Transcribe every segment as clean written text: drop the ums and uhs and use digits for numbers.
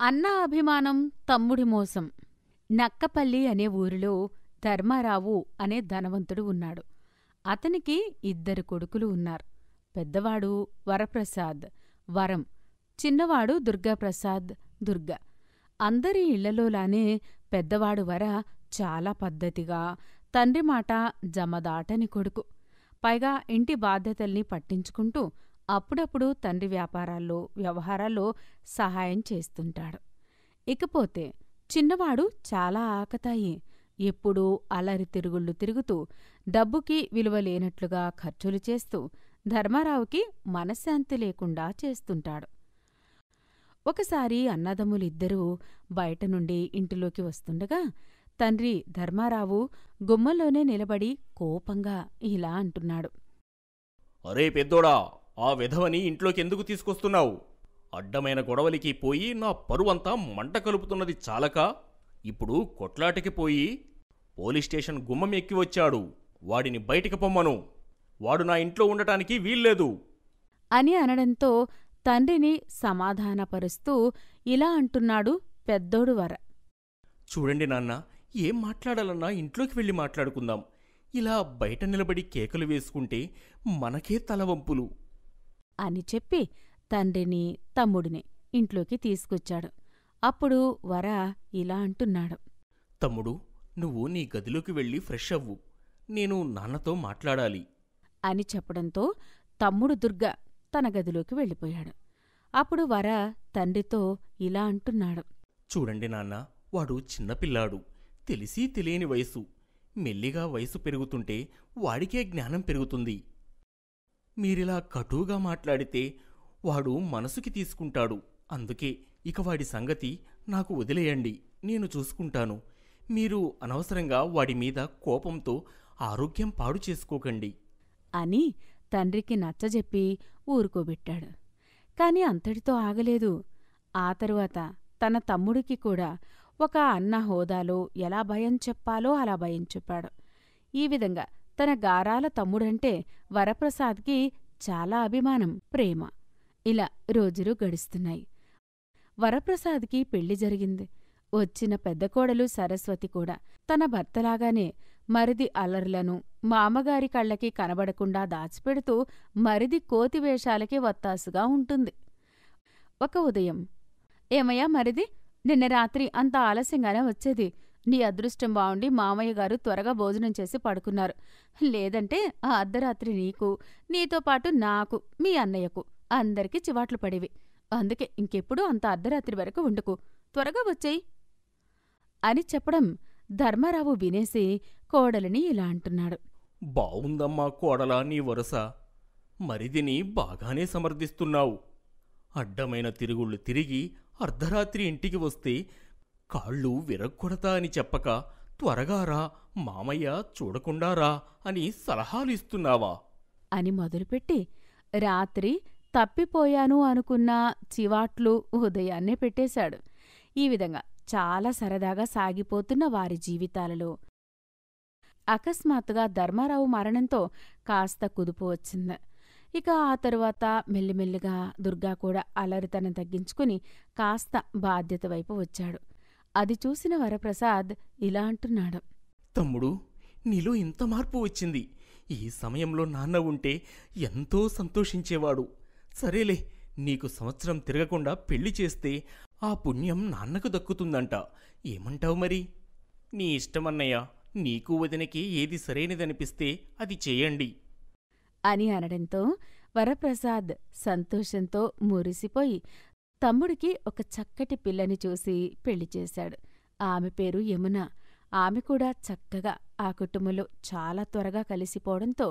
అన్న అభిమానం తమ్ముడి మోసం. నక్కపల్లి అనే ఊరిలో ధర్మారావు అనే ధనవంతుడు ఉన్నాడు. అతనికి 2 కొడుకులు ఉన్నారు. పెద్దవాడు వరప్రసాద్, వరం. చిన్నవాడు దుర్గాప్రసాద్, దుర్గ. అందరి ఇళ్లలోలానే పెద్దవాడు వర చాలా పద్ధతిగా, తండ్రి మాట జమదాటని కొడుకు. పైగా ఇంటి బాధ్యతల్ని పట్టించుకుంటూ అప్పుడప్పుడు తండ్రి వ్యాపారాల్లో, వ్యవహారాల్లో సహాయం చేస్తుంటాడు. ఇకపోతే చిన్నవాడు చాలా ఆకతాయి. ఎప్పుడూ అల్లరి తిరుగుళ్ళు తిరుగుతూ, డబ్బుకి విలువ లేనట్లుగా ఖర్చులు చేస్తూ ధర్మారావుకి మనశ్శాంతి లేకుండా చేస్తుంటాడు. ఒకసారి అన్నదమ్ములిద్దరూ బయటనుండి ఇంటిలోకి వస్తుండగా తండ్రి ధర్మారావు గుమ్మంలోనే నిలబడి కోపంగా ఇలా అంటున్నాడు. అరే పెద్దోడా, ఆ విధవని ఇంట్లోకెందుకు తీసుకొస్తున్నావు? అడ్డమైన గొడవలికి పోయి నా పరువంతా మంట కలుపుతున్నది చాలక ఇప్పుడు కొట్లాటకి పోయి పోలీస్ స్టేషన్ గుమ్మం ఎక్కి వచ్చాడు. వాడిని బయటికి పొమ్మను. వాడు నా ఇంట్లో ఉండటానికి వీల్లేదు అని అనడంతో తండ్రిని సమాధానపరుస్తూ ఇలా అంటున్నాడు పెద్దోడు వర. చూడండి నాన్న, ఏం మాట్లాడాలన్నా ఇంట్లోకి వెళ్ళి మాట్లాడుకుందాం. ఇలా బయట నిలబడి కేకలు వేసుకుంటే మనకే తలవంపులు అని చెప్పి తండ్రిని, తమ్ముడిని ఇంట్లోకి తీసుకొచ్చాడు. అప్పుడు వర ఇలా అంటున్నాడు. తమ్ముడు, నువ్వు నీ గదిలోకి వెళ్ళి ఫ్రెష్ అవ్వు. నేను నాన్నతో మాట్లాడాలి అని చెప్పడంతో తమ్ముడు దుర్గ తన గదిలోకి వెళ్ళిపోయాడు. అప్పుడు వర తండ్రితో ఇలా అంటున్నాడు. చూడండి నాన్న, వాడు చిన్నపిల్లాడు, తెలిసి తెలియని వయసు. మెల్లిగా వయసు పెరుగుతుంటే వాడికే జ్ఞానం పెరుగుతుంది. మీరిలా కటువుగా మాట్లాడితే వాడు మనసుకి తీసుకుంటాడు. అందుకే ఇక వాడి సంగతి నాకు వదిలేయండి, నేను చూసుకుంటాను. మీరు అనవసరంగా వాడి మీద కోపంతో ఆరోగ్యం పాడు చేసుకోకండి అని తండ్రికి నచ్చజెప్పి ఊరుకోబెట్టాడు. కాని అంతటితో ఆగలేదు. ఆ తరువాత తన తమ్ముడికి కూడా ఒక అన్న హోదాలో ఎలా భయం చెప్పాలో అలా భయం చెప్పాడు. ఈ విధంగా తన గారాల తమ్ముడంటే వరప్రసాద్కి చాలా అభిమానం, ప్రేమ. ఇలా రోజులు గడుస్తున్నాయి. వరప్రసాద్కి పెళ్లి జరిగింది. వచ్చిన పెద్ద కోడలు సరస్వతి కూడా తన భర్తలాగానే మరిది అల్లర్లను మామగారి కళ్ళకి కనబడకుండా దాచిపెడుతూ మరిది కోతివేషాలకి వత్తాసుగా ఉంటుంది. ఒక ఉదయం, ఏమయ్యా మరిది, నిన్న రాత్రి అంత ఆలస్యంగానే వచ్చేది. నీ అదృష్టం బావుండి మామయ్య గారు త్వరగా భోజనం చేసి పడుకున్నారు. లేదంటే ఆ అర్ధరాత్రి నీకు, నీతో పాటు నాకు, మీ అన్నయ్యకు అందరికీ చివాట్లు పడేవి. అందుకే ఇంకెప్పుడూ అంత అర్ధరాత్రి వరకు ఉండుకు, త్వరగా వచ్చేయి అని చెప్పడం ధర్మారావు వినేసి కోడలిని ఇలా అంటున్నాడు. బావుందమ్మా కోడలా నీ వరస. మరిదిని బాగానే సమర్థిస్తున్నావు. అడ్డమైన తిరుగుళ్ళు తిరిగి అర్ధరాత్రి ఇంటికి వస్తే కాళ్ళు విరగ్గొడతా అని చెప్పక త్వరగా రా, మామయ్య చూడకుండా రా అని సలహాలు ఇస్తున్నావా అని మొదలుపెట్టి రాత్రి తప్పిపోయాను అనుకున్న చివాట్లు ఉదయాన్నే పెట్టేశాడు. ఈ విధంగా చాలా సరదాగా సాగిపోతున్న వారి జీవితాలలో అకస్మాత్తుగా ధర్మారావు మరణంతో కాస్త కుదుపు వచ్చింది. ఇక ఆ తరువాత మెల్లిమెల్లిగా దుర్గా కూడా అలరితనం తగ్గించుకుని కాస్త బాధ్యత వైపు వచ్చాడు. అది చూసిన వరప్రసాద్ ఇలా అంటున్నాడు. తమ్ముడు, నీలో ఇంత మార్పు వచ్చింది. ఈ సమయంలో నాన్న ఉంటే ఎంతో సంతోషించేవాడు. సరేలే, నీకు సంవత్సరం తిరగకుండా పెళ్లి చేస్తే ఆ పుణ్యం నాన్నకు దక్కుతుందంట. ఏమంటావు మరి? నీ ఇష్టమన్నయ్య. నీకు వదినకి ఏది సరైనదనిపిస్తే అది చేయండి అని అనడంతో వరప్రసాద్ సంతోషంతో మురిసిపోయి తమ్ముడికి ఒక చక్కటి పిల్లని చూసి పెళ్లి చేశాడు. ఆమె పేరు యమున. ఆమె కూడా చక్కగా ఆ కుటుంబంలో చాలా త్వరగా కలిసిపోవడంతో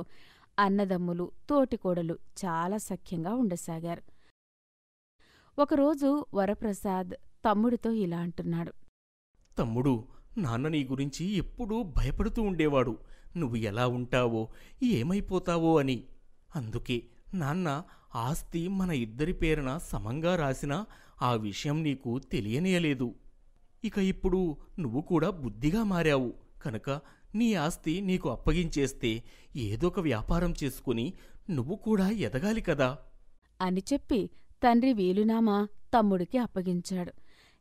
అన్నదమ్ములు, తోటికోడలు చాలా సఖ్యంగా ఉండసాగారు. ఒకరోజు వరప్రసాద్ తమ్ముడితో ఇలా అంటున్నాడు. తమ్ముడు, నాన్న నీ గురించి ఎప్పుడూ భయపడుతూ ఉండేవాడు. నువ్వు ఎలా ఉంటావో, ఏమైపోతావో అని. అందుకే నాన్న ఆస్తి మన ఇద్దరి పేరున సమంగా రాసినా ఆ విషయం నీకు తెలియనేయలేదు. ఇక ఇప్పుడు నువ్వు కూడా బుద్ధిగా మారావు కనుక నీ ఆస్తి నీకు అప్పగించేస్తే ఏదొక వ్యాపారం చేసుకుని నువ్వు కూడా ఎదగాలి కదా అని చెప్పి తండ్రి వీలునామా తమ్ముడికి అప్పగించాడు.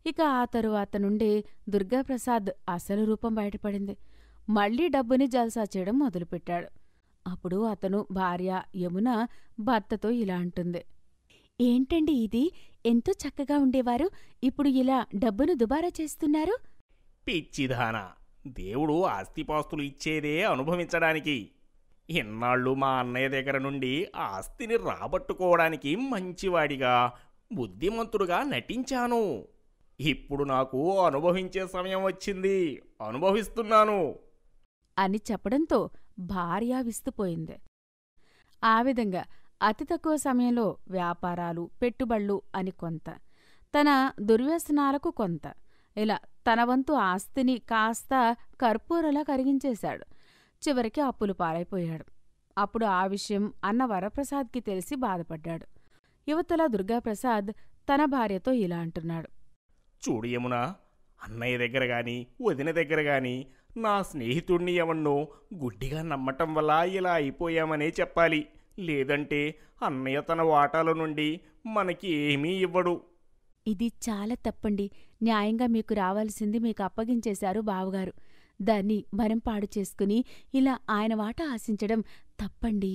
ఇక ఆ తరువాత నుండి దుర్గాప్రసాద్ అసలు రూపం బయటపడింది. మళ్లీ డబ్బుని జల్సా చేయడం మొదలుపెట్టాడు. అప్పుడు అతను భార్య యమున భర్తతో ఇలా అంటుంది. ఏంటండి ఇది? ఎంతో చక్కగా ఉండేవారు, ఇప్పుడు ఇలా డబ్బును దుబారా చేస్తున్నారు? పిచ్చిదానా, దేవుడు ఆస్తిపాస్తులు ఇచ్చేదే అనుభవించడానికి. ఇన్నాళ్ళు మా అన్నయ్య దగ్గర నుండి ఆస్తిని రాబట్టుకోవడానికి మంచివాడిగా, బుద్ధిమంతుడుగా నటించాను. ఇప్పుడు నాకు అనుభవించే సమయం వచ్చింది, అనుభవిస్తున్నాను అని చెప్పడంతో భార్య విస్తుపోయింది. ఆ విధంగా అతి తక్కువ సమయంలో వ్యాపారాలు, పెట్టుబళ్ళు అని కొంత, తన దుర్వ్యసనాలకు కొంత, ఇలా తన వంతు ఆస్తిని కాస్త కర్పూరలా కరిగించేశాడు. చివరికి అప్పులు పాలైపోయాడు. అప్పుడు ఆ విషయం అన్న వరప్రసాద్కి తెలిసి బాధపడ్డాడు. యువతల దుర్గాప్రసాద్ తన భార్యతో ఇలా అంటున్నాడు. చూడు యమునా, అన్నయ్య దగ్గర గాని వదిన దగ్గర గాని నా స్నేహితుణ్ణి ఎవన్నో గుడ్డిగా నమ్మటం వల్ల ఇలా అయిపోయామనే చెప్పాలి. లేదంటే అన్నయ్య తన వాటాల నుండి మనకి ఏమీ ఇవ్వడు. ఇది చాలా తప్పండి. న్యాయంగా మీకు రావాల్సింది మీకు అప్పగించేశారు బావగారు. దాన్ని మనం పాడు చేసుకుని ఇలా ఆయన వాటా ఆశించడం తప్పండి.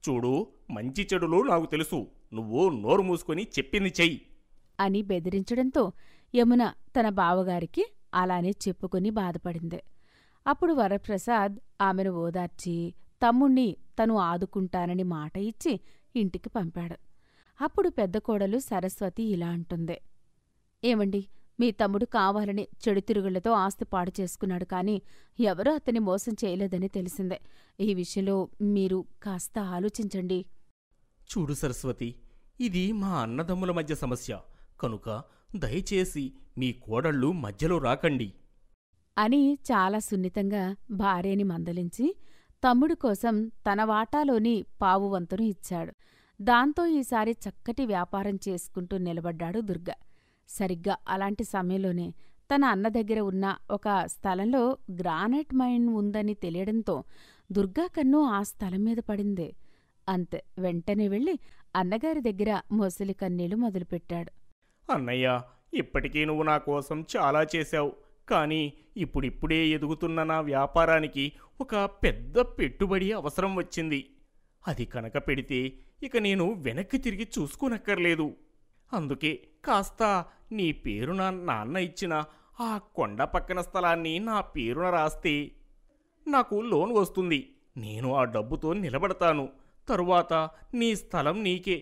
చూడు, మంచి చెడులు నాకు తెలుసు, నువ్వు నోరు మూసుకొని చెప్పింది చెయ్యి అని బెదిరించడంతో యమున తన బావగారికి అలానే చెప్పుకుని బాధపడింది. అప్పుడు వరప్రసాద్ ఆమెను ఓదార్చి తమ్ముణ్ణి తను ఆదుకుంటానని మాట ఇచ్చి ఇంటికి పంపాడు. అప్పుడు పెద్ద కోడలు సరస్వతి ఇలా అంటుంది. ఏమండి, మీ తమ్ముడు కావాలని చెడు తిరుగుళ్లతో ఆస్తి పాడు చేసుకున్నాడు, కానీ ఎవరూ అతన్ని మోసం చేయలేదని తెలిసిందే. ఈ విషయంలో మీరు కాస్త ఆలోచించండి. చూడు సరస్వతి, ఇది మా అన్నదమ్ముల మధ్య సమస్య కనుక దయచేసి మీ కోడళ్ళు మధ్యలో రాకండి అని చాలా సున్నితంగా భార్యని మందలించి తమ్ముడు కోసం తన వాటాలోని పావు వంతును ఇచ్చాడు. దాంతో ఈసారి చక్కటి వ్యాపారం చేసుకుంటూ నిలబడ్డాడు దుర్గ. సరిగ్గా అలాంటి సమయంలోనే తన అన్న దగ్గర ఉన్న ఒక స్థలంలో గ్రానైట్ మైన్ ఉందని తెలియడంతో దుర్గా కన్ను ఆ స్థలం మీద పడింది. అంతే, వెంటనే వెళ్ళి అన్నగారి దగ్గర మొసలి కన్నీళ్లు మొదలుపెట్టాడు. అన్నయ్య, ఇప్పటికీ నువ్వు నా కోసం చాలా చేశావు, కానీ ఇప్పుడిప్పుడే ఎదుగుతున్న నా వ్యాపారానికి ఒక పెద్ద పెట్టుబడి అవసరం వచ్చింది. అది కనుక పెడితే ఇక నేను వెనక్కి తిరిగి చూసుకోనక్కర్లేదు. అందుకే కాస్త నీ పేరున నాన్న ఇచ్చిన ఆ కొండ పక్కన స్థలాన్ని నా పేరున రాస్తే నాకు లోన్ వస్తుంది. నేను ఆ డబ్బుతో నిలబడతాను. తరువాత నీ స్థలం నీకే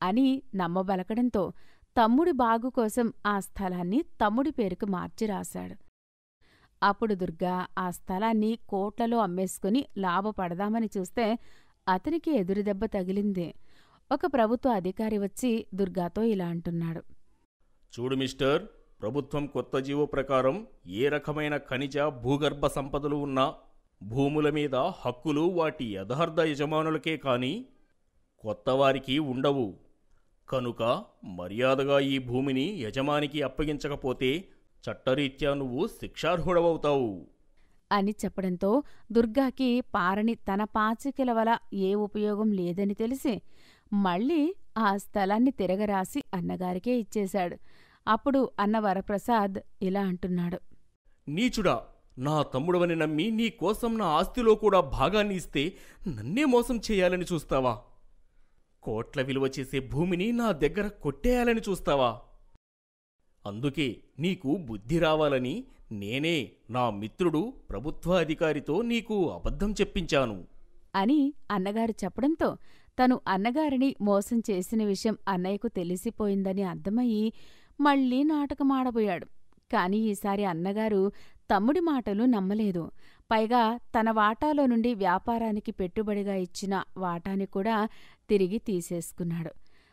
అని నమ్మబలకడంతో తమ్ముడి బాగు కోసం ఆ స్థలాన్ని తమ్ముడి పేరుకు మార్చి రాశాడు. అప్పుడు దుర్గా ఆ స్థలాన్ని కోట్లలో అమ్మేసుకుని లాభపడదామని చూస్తే అతనికి ఎదురుదెబ్బ తగిలింది. ఒక ప్రభుత్వ అధికారి వచ్చి దుర్గాతో ఇలా అంటున్నాడు. చూడు మిస్టర్, ప్రభుత్వం కొత్త జీవో ప్రకారం ఏ రకమైన ఖనిజ భూగర్భ సంపదలు ఉన్నా భూముల మీద హక్కులు వాటి యథార్థ యజమానులకే కాని కొత్తవారికి ఉండవు. కనుక మర్యాదగా ఈ భూమిని యజమానికి అప్పగించకపోతే చట్టరీత్యా నువ్వు శిక్షార్హుడవవుతావు అని చెప్పడంతో దుర్గాకి పారని తన పాచికల వల ఏ ఉపయోగం లేదని తెలిసి మళ్ళీ ఆ స్థలాన్ని తిరగరాసి అన్నగారికే ఇచ్చేశాడు. అప్పుడు అన్న వరప్రసాద్ ఇలా అంటున్నాడు. నీచుడా, నా తమ్ముడవని నమ్మి నీ కోసం నా ఆస్తిలో కూడా భాగాన్ని ఇస్తే నన్నే మోసం చేయాలని చూస్తావా? కోట్ల విలువ చేసే భూమిని నా దగ్గర కొట్టేయాలని చూస్తావా? అందుకే నీకు బుద్ధి రావాలని నేనే నా మిత్రుడు ప్రభుత్వాధికారితో నీకు అబద్ధం చెప్పించాను అని అన్నగారు చెప్పడంతో తను అన్నగారిని మోసం చేసిన విషయం అన్నయ్యకు తెలిసిపోయిందని అర్థమయ్యి మళ్లీ నాటకమాడబోయాడు. కాని ఈసారి అన్నగారు తమ్ముడి మాటలు నమ్మలేదు. పైగా తన వాటాలో నుండి వ్యాపారానికి పెట్టుబడిగా ఇచ్చిన వాటాని కూడా తిరిగి తీసేసుకున్నాడు.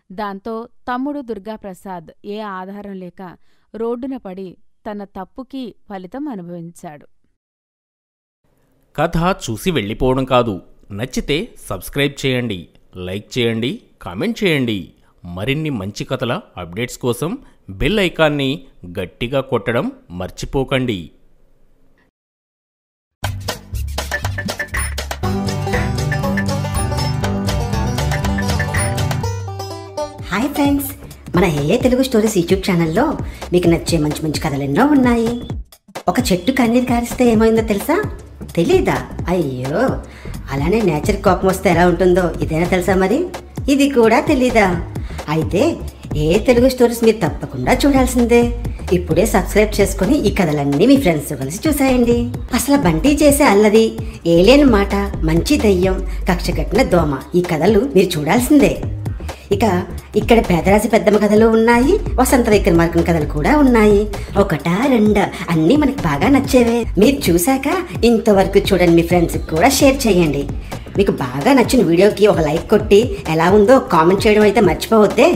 దాంతో తమ్ముడు దుర్గాప్రసాద్ ఏ ఆధారం లేక రోడ్డున పడి తన తప్పుకి ఫలితం అనుభవించాడు. కథ చూసి వెళ్ళిపోవడం కాదు, నచ్చితే సబ్స్క్రైబ్ చేయండి, లైక్ చేయండి, కామెంట్ చేయండి. మరిన్ని మంచి కథల అప్డేట్స్ కోసం బెల్ ఐకాన్ని గట్టిగా కొట్టడం మర్చిపోకండి. హాయ్ ఫ్రెండ్స్, మన ఏఏ తెలుగు స్టోరీస్ యూట్యూబ్ ఛానల్లో మీకు నచ్చే మంచి మంచి కథలు ఎన్నో ఉన్నాయి. ఒక చెట్టు కన్నీరు కారిస్తే ఏమైందో తెలుసా? తెలీదా? అయ్యో, అలానే నేచర్ కోపం వస్తే ఎలా ఉంటుందో ఇదేనా తెలుసా? మరి ఇది కూడా తెలీదా? అయితే ఏ తెలుగు స్టోరీస్ మీరు తప్పకుండా చూడాల్సిందే. ఇప్పుడే సబ్స్క్రైబ్ చేసుకుని ఈ కథలన్నీ మీ ఫ్రెండ్స్తో కలిసి చూసేయండి. అసలు బంటి చేసే అల్లది, ఏలేని మాట, మంచి దయ్యం, కక్ష కట్టిన దోమ, ఈ కథలు మీరు చూడాల్సిందే. ఇక ఇక్కడ పేదరాశి పెద్దమ్మ కథలు ఉన్నాయి, వసంత విక్రమార్కుని కథలు కూడా ఉన్నాయి. ఒకటా రెండా అన్నీ మనకి బాగా నచ్చేవే. మీరు చూశాక ఇంతవరకు చూడండి, మీ ఫ్రెండ్స్కి కూడా షేర్ చేయండి. మీకు బాగా నచ్చిన వీడియోకి ఒక లైక్ కొట్టి ఎలా ఉందో కామెంట్ చేయడం అయితే మర్చిపోవద్దే.